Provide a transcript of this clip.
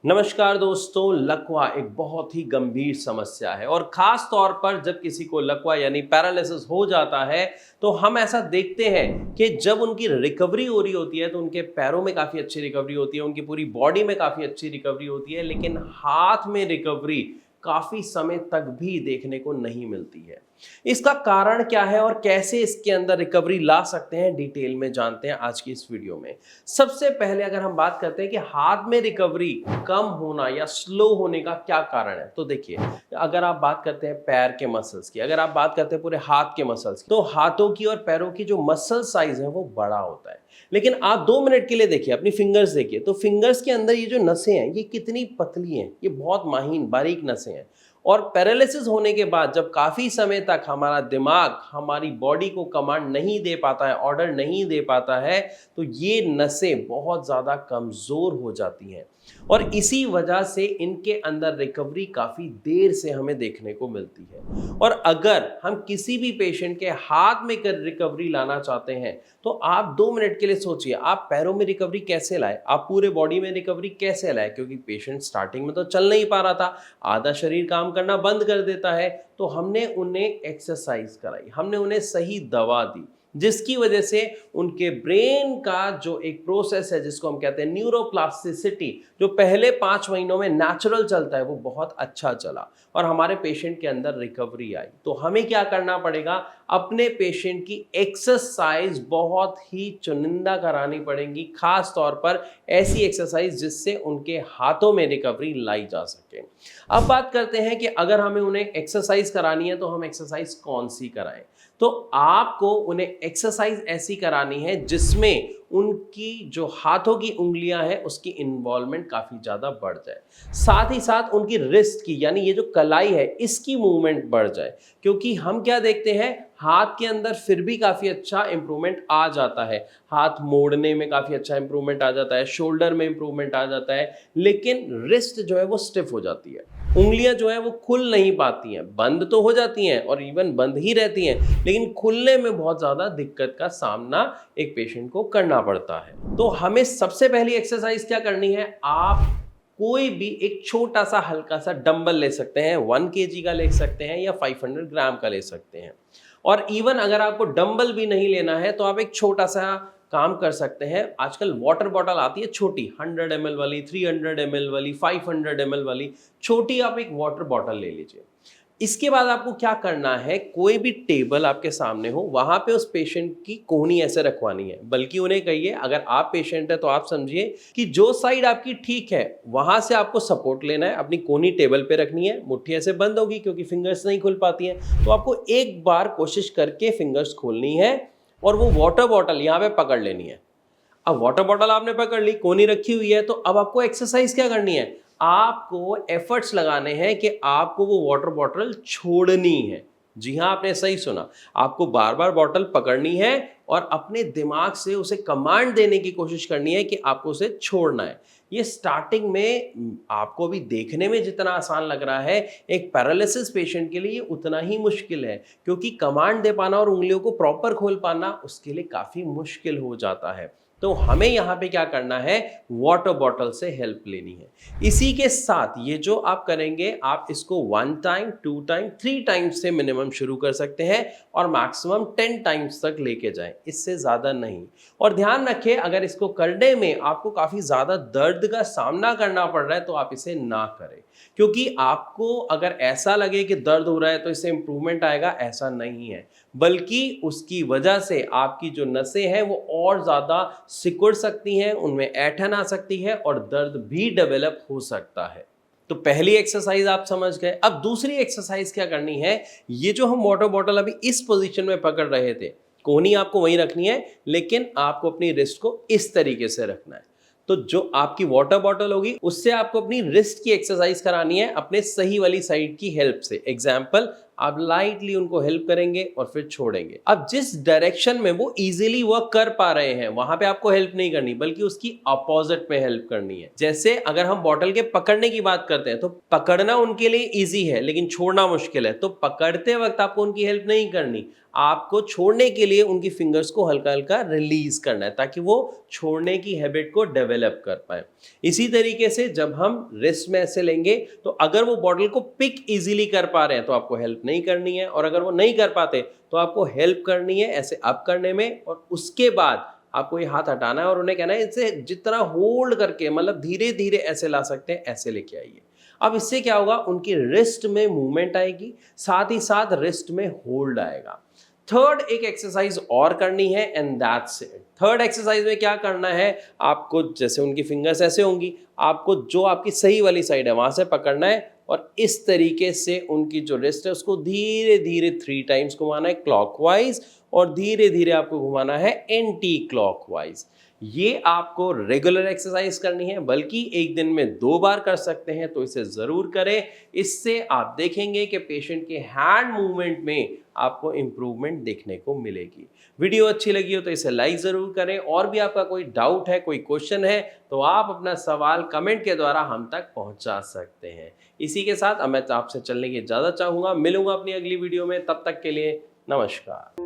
नमस्कार दोस्तों, लकवा एक बहुत ही गंभीर समस्या है और ख़ास तौर पर जब किसी को लकवा यानी पैरालिसिस हो जाता है तो हम ऐसा देखते हैं कि जब उनकी रिकवरी हो रही होती है तो उनके पैरों में काफ़ी अच्छी रिकवरी होती है, उनकी पूरी बॉडी में काफ़ी अच्छी रिकवरी होती है, लेकिन हाथ में रिकवरी काफ़ी समय तक भी देखने को नहीं मिलती है। इसका कारण क्या है और कैसे इसके अंदर रिकवरी ला सकते हैं, डिटेल में जानते हैं आज की इस वीडियो में। सबसे पहले अगर हम बात करते हैं कि हाथ में रिकवरी कम होना या स्लो होने का क्या कारण है, तो देखिए, अगर आप बात करते हैं पैर के मसल्स की, अगर आप बात करते हैं पूरे हाथ के मसल्स की, तो हाथों की और पैरों की जो मसल साइज है वो बड़ा होता है। लेकिन आप 2 मिनट के लिए देखिए, अपनी फिंगर्स देखिए, तो फिंगर्स के अंदर ये जो नसें हैं ये कितनी पतली हैं, ये बहुत माहीन बारीक नसें हैं। और पैरालिसिस होने के बाद जब काफ़ी समय तक हमारा दिमाग हमारी बॉडी को कमांड नहीं दे पाता है, ऑर्डर नहीं दे पाता है, तो ये नसें बहुत ज़्यादा कमज़ोर हो जाती हैं और इसी वजह से इनके अंदर रिकवरी काफ़ी देर से हमें देखने को मिलती है। और अगर हम किसी भी पेशेंट के हाथ में कर रिकवरी लाना चाहते हैं तो आप 2 मिनट के लिए सोचिए, आप पैरों में रिकवरी कैसे लाए, आप पूरे बॉडी में रिकवरी कैसे लाए, क्योंकि पेशेंट स्टार्टिंग में तो चल नहीं पा रहा था, आधा शरीर काम करना बंद कर देता है। तो हमने उन्हें एक्सरसाइज कराई, हमने उन्हें सही दवा दी, जिसकी वजह से उनके ब्रेन का जो एक प्रोसेस है जिसको हम कहते हैं न्यूरोप्लास्टिसिटी, जो पहले 5 महीनों में नेचुरल चलता है, वो बहुत अच्छा चला और हमारे पेशेंट के अंदर रिकवरी आई। तो हमें क्या करना पड़ेगा, अपने पेशेंट की एक्सरसाइज बहुत ही चुनिंदा करानी पड़ेगी, खास तौर पर ऐसी एक्सरसाइज जिससे उनके हाथों में रिकवरी लाई जा सके। अब बात करते हैं कि अगर हमें उन्हें एक्सरसाइज करानी है तो हम एक्सरसाइज कौन सी कराएं। तो आपको उन्हें एक्सरसाइज ऐसी करानी है जिसमें उनकी जो हाथों की उंगलियां हैं उसकी इन्वॉल्वमेंट काफ़ी ज़्यादा बढ़ जाए, साथ ही साथ उनकी रिस्ट की यानी ये जो कलाई है इसकी मूवमेंट बढ़ जाए। क्योंकि हम क्या देखते हैं, हाथ के अंदर फिर भी काफ़ी अच्छा इंप्रूवमेंट आ जाता है, हाथ मोड़ने में काफ़ी अच्छा इंप्रूवमेंट आ जाता है, शोल्डर में इंप्रूवमेंट आ जाता है, लेकिन रिस्ट जो है वो स्टिफ हो जाती है, उंगलियां जो है वो खुल नहीं पाती हैं, बंद तो हो जाती हैं और इवन बंद ही रहती हैं, लेकिन खुलने में बहुत ज़्यादा दिक्कत का सामना एक पेशेंट को करना पड़ता है। तो हमें सबसे पहली एक्सरसाइज क्या करनी है, आप कोई भी एक छोटा सा हल्का सा डंबल ले सकते हैं, 1 kg का ले सकते हैं या 500 ग्राम का ले सकते हैं। और इवन अगर आपको डंबल भी नहीं लेना है तो आप एक छोटा सा काम कर सकते हैं, आजकल वाटर बॉटल आती है छोटी, 100 ml वाली, 300 ml वाली, 500 ml वाली, छोटी आप एक वाटर बॉटल ले लीजिए। इसके बाद आपको क्या करना है, कोई भी टेबल आपके सामने हो वहां पे उस पेशेंट की कोहनी ऐसे रखवानी है, बल्कि उन्हें कहिए, अगर आप पेशेंट है तो आप समझिए कि जो साइड आपकी ठीक है वहां से आपको सपोर्ट लेना है, अपनी कोहनी टेबल पे रखनी है, मुट्ठी ऐसे बंद होगी क्योंकि फिंगर्स नहीं खुल पाती हैं, तो आपको एक बार कोशिश करके फिंगर्स खोलनी है और वो वाटर बॉटल यहाँ पे पकड़ लेनी है। अब वाटर बॉटल आपने पकड़ ली, कोहनी रखी हुई है, तो अब आपको एक्सरसाइज क्या करनी है, आपको एफर्ट्स लगाने हैं कि आपको वो वाटर बॉटल छोड़नी है। जी हाँ, आपने सही सुना, आपको बार बार बॉटल पकड़नी है और अपने दिमाग से उसे कमांड देने की कोशिश करनी है कि आपको उसे छोड़ना है। ये स्टार्टिंग में आपको भी देखने में जितना आसान लग रहा है, एक पैरालिसिस पेशेंट के लिए उतना ही मुश्किल है, क्योंकि कमांड दे पाना और उंगलियों को प्रॉपर खोल पाना उसके लिए काफ़ी मुश्किल हो जाता है। तो हमें यहाँ पे क्या करना है, वाटर बॉटल से हेल्प लेनी है। इसी के साथ ये जो आप करेंगे, आप इसको 1 टाइम, 2 टाइम, 3 टाइम्स से मिनिमम शुरू कर सकते हैं और मैक्सिमम 10 टाइम्स तक लेके जाएं, इससे ज़्यादा नहीं। और ध्यान रखें, अगर इसको करने में आपको काफ़ी ज़्यादा दर्द का सामना करना पड़ रहा है तो आप इसे ना करें, क्योंकि आपको अगर ऐसा लगे कि दर्द हो रहा है तो इससे इम्प्रूवमेंट आएगा, ऐसा नहीं है, बल्कि उसकी वजह से आपकी जो नसें हैं वो और ज़्यादा सिकुड़ सकती हैं, उनमें ऐंठन आ सकती है और दर्द भी डेवलप हो सकता है। तो पहली एक्सरसाइज आप समझ गए। अब दूसरी एक्सरसाइज क्या करनी है, ये जो हम वाटर बॉटल अभी इस पोजीशन में पकड़ रहे थे, कोहनी आपको वहीं रखनी है, लेकिन आपको अपनी रिस्ट को इस तरीके से रखना है। तो जो आपकी वाटर बॉटल होगी उससे आपको अपनी रिस्ट की एक्सरसाइज करानी है अपने सही वाली साइड की हेल्प से। एग्जाम्पल, आप लाइटली उनको हेल्प करेंगे और फिर छोड़ेंगे। अब जिस डायरेक्शन में वो इजीली वर्क कर पा रहे हैं वहां पे आपको हेल्प नहीं करनी, बल्कि उसकी अपोजिट में हेल्प करनी है। जैसे अगर हम बॉटल के पकड़ने की बात करते हैं तो पकड़ना उनके लिए इजी है लेकिन छोड़ना मुश्किल है, तो पकड़ते वक्त आपको उनकी हेल्प नहीं करनी, आपको छोड़ने के लिए उनकी फिंगर्स को हल्का हल्का रिलीज करना है ताकि वो छोड़ने की हैबिट को डेवलप कर पाए। इसी तरीके से जब हम रिस्ट में ऐसे लेंगे तो अगर वो बॉटल को पिक इजीली कर पा रहे हैं तो आपको हेल्प नहीं करनी है, और अगर वो नहीं कर पाते तो आपको हेल्प करनी है ऐसे अप करने में, और उसके बाद आपको ये हाथ हटाना है और उन्हें कहना है इसे जितना होल्ड करके, मतलब धीरे धीरे ऐसे ला सकते हैं, ऐसे लेके आइए। अब इससे क्या होगा, उनकी रिस्ट में मूवमेंट आएगी, साथ ही साथ रिस्ट में होल्ड आएगा। थर्ड एक एक्सरसाइज और करनी है and that's it. Third exercise में क्या करना है, आपको जैसे उनकी फिंगर्स ऐसे होंगी, आपको जो आपकी सही वाली साइड है वहां से पकड़ना है और इस तरीके से उनकी जो रिस्ट है उसको धीरे धीरे 3 टाइम्स घुमाना है क्लॉकवाइज, और धीरे धीरे आपको घुमाना है एंटी क्लॉकवाइज। ये आपको रेगुलर एक्सरसाइज करनी है, बल्कि एक दिन में 2 बार कर सकते हैं, तो इसे जरूर करें। इससे आप देखेंगे कि पेशेंट के हैंड मूवमेंट में आपको इंप्रूवमेंट देखने को मिलेगी। वीडियो अच्छी लगी हो तो इसे लाइक जरूर करें, और भी आपका कोई डाउट है, कोई क्वेश्चन है, तो आप अपना सवाल कमेंट के द्वारा हम तक पहुंचा सकते हैं। इसी के साथ अब मैं आपसे चलने की इजाजत चाहूंगा। मिलूंगा अपनी अगली वीडियो में, तब तक के लिए नमस्कार।